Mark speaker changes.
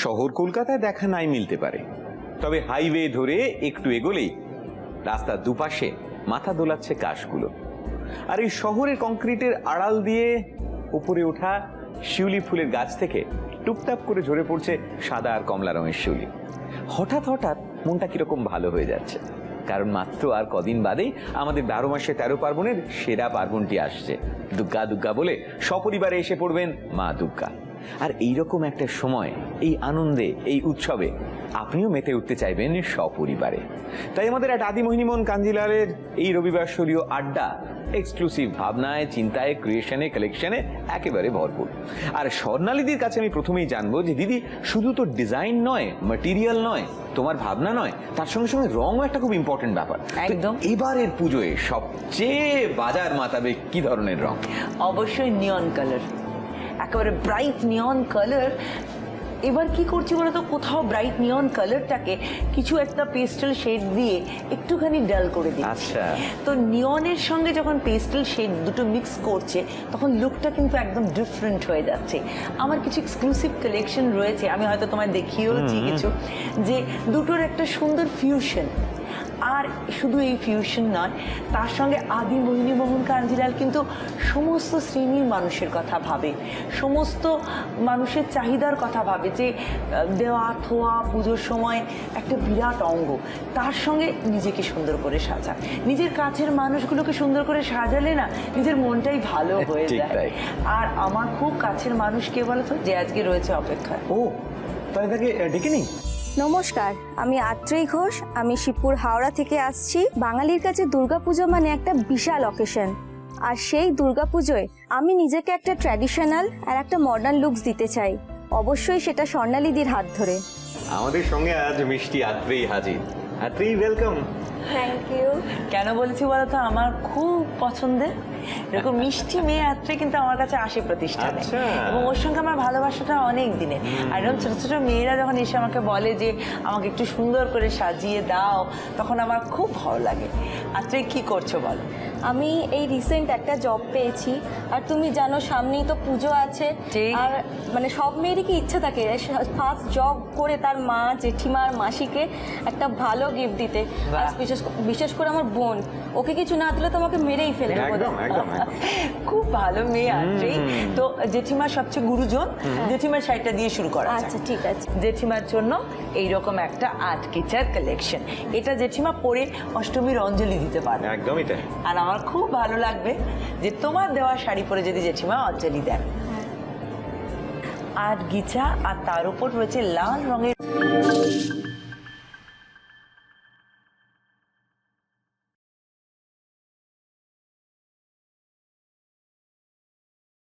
Speaker 1: শহর কলকাতায় দেখা নাই মিলতে পারে, তবে হাইওয়ে ধরে একটু এগোলেই রাস্তার দুপাশে মাথা দোলাচ্ছে কাশগুলো। আর এই শহরের কংক্রিটের আড়াল দিয়ে উপরে ওঠা শিউলি ফুলের গাছ থেকে টুপটাপ করে ঝরে পড়ছে সাদা আর কমলা রঙের শিউলি। হঠাৎ হঠাৎ মনটা কিরকম ভালো হয়ে যাচ্ছে, কারণ মাত্র আর কদিন বাদেই আমাদের 12 মাসে 13 পার্বণের সেরা পার্বণটি আসছে। দুর্গা দুর্গা বলে সপরিবারে এসে পড়বেন মা দুর্গা। আর এইরকম একটা সময়, এই আনন্দে, এই উৎসবে আপনিও মেতে উঠতে চাইবেন সপরিবারে। তাই আমাদের এক আদিমোহিনীমোহন কাঞ্জিলালের এই রবিবার শরীয় আড্ডা এক্সক্লুসিভ ভাবনায়, চিন্তায়, ক্রিয়েশনে, কালেকশনে একেবারে ভরপুর। আর স্বর্ণালীদির কাছে আমি প্রথমেই জানবো যে দিদি, শুধু তো ডিজাইন নয়, ম্যাটেরিয়াল নয়, তোমার ভাবনা নয়, তার সঙ্গে সঙ্গে রঙও একটা খুব ইম্পর্টেন্ট ব্যাপার।
Speaker 2: একদম।
Speaker 1: এবারের পুজোয় সবচেয়ে বাজার মাতাবে কি ধরনের রং?
Speaker 2: অবশ্যই নিয়ন কালার, একেবারে ব্রাইট নিয়ন কালার। এবার কি করছি বলতো, কোথাও ব্রাইট নিয়ন কালারটাকে কিছু একটা পেস্টেল শেড দিয়ে একটুখানি ডাল করে দিই।
Speaker 1: আচ্ছা।
Speaker 2: তো নিয়নের সঙ্গে যখন পেস্টেল শেড দুটো মিক্স করছে, তখন লুকটা কিন্তু একদম ডিফারেন্ট হয়ে যাচ্ছে। আমার কিছু এক্সক্লুসিভ কালেকশন রয়েছে, আমি হয়তো তোমায় দেখিয়েওছি কিছু, যে দুটোর একটা সুন্দর ফিউশন। আর শুধু এই ফিউশন নয়, তার সঙ্গে আদি মোহিনীমোহন কাঞ্জিলাল কিন্তু সমস্ত শ্রেণীর মানুষের কথা ভাবে, সমস্ত মানুষের চাহিদার কথা ভাবে, যে দেওয়া থোয়া পুজোর সময় একটা বিরাট অঙ্গ। তার সঙ্গে নিজেকে সুন্দর করে সাজা, নিজের কাছের মানুষগুলোকে সুন্দর করে সাজালে না নিজের মনটাই ভালো হয়ে যায়। আর আমার খুব কাছের মানুষ কে বলতো, যে আজকে রয়েছে অপেক্ষা।
Speaker 1: ও, তাই তাকে ডেকে নিই।
Speaker 3: নমস্কার, আমি আত্রেই ঘোষ। আমি শিবপুর হাওড়া থেকে আসছি। বাঙালির কাছে দুর্গাপুজো মানে একটা বিশাল অকেশন, আর সেই দুর্গাপুজোয় আমি নিজেকে একটা ট্র্যাডিশনাল আর একটা মডার্ন লুকস দিতে চাই, অবশ্যই সেটা স্বর্ণালীদির হাত ধরে।
Speaker 1: আমাদের সঙ্গে আজ মিষ্টি আত্রেই হাজির। আত্রেই, ওয়েলকাম।
Speaker 3: Thank you.
Speaker 2: কেন বলেছি বলতো, আমার খুব পছন্দের এরকম মিষ্টি মেয়ে আত্রে কিন্তু আমার কাছে আসে প্রতিষ্ঠানে, এবং ওর সঙ্গে আমার ভালোবাসাটা অনেক দিনে। আর এরকম ছোট ছোট মেয়েরা যখন এসে আমাকে বলে যে আমাকে একটু সুন্দর করে সাজিয়ে দাও, তখন আমার খুব ভালো লাগে। আত্রে কি করছো বলো?
Speaker 3: আমি এই রিসেন্ট একটা জব পেয়েছি, আর তুমি জানো সামনেই তো পুজো আছে। আর মানে সব মেয়েরই কি ইচ্ছা থাকে ফার্স্ট জব করে তার মা, জেঠিমা আর মাসিকে একটা ভালো গিফট দিতে। আর বিশেষ করে আমার বোন, ওকে কিছু না দিলে তো আমাকে মেরেই ফেলবে।
Speaker 2: খুব ভালো মেয়ে আত্রে। তো জেঠিমার সবচেয়ে গুরুজন, জেঠিমার শাড়িটা দিয়ে শুরু করা।
Speaker 3: আচ্ছা, ঠিক আছে।
Speaker 2: জেঠিমার জন্য এইরকম একটা আর্টকিচার কালেকশন, এটা জেঠিমা পরে অষ্টমীর অঞ্জলি দিতে পারবে।
Speaker 1: একদমই তাই।
Speaker 2: আর আমার খুব ভালো লাগবে যে তোমার দেওয়া শাড়ি পরে যদি জেঠিমা অঞ্জলি দেন। আর গিচা, আর তার উপর রয়েছে লাল রঙের